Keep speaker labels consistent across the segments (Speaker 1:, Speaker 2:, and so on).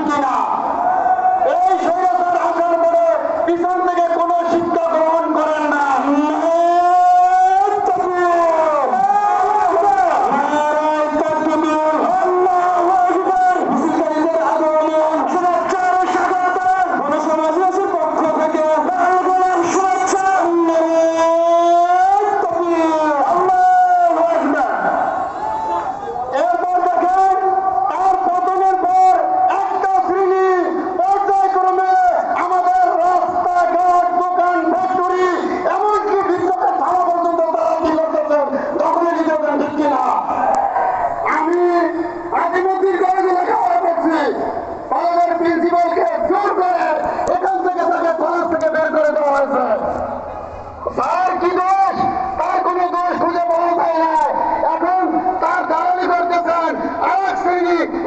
Speaker 1: কিনা? এই স্বৈরাচার আসার পরে পিছন থেকে কোনো শিক্ষা গ্রহণ করেন না।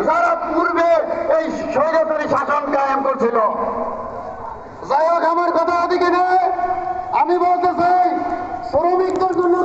Speaker 1: যারা পূর্বে এই স্বৈরাচারী শাসন কায়েম করছিল। যাই হোক, আমার কথা ওদিকে নেই। আমি বলতে চাই শ্রমিকদের জন্য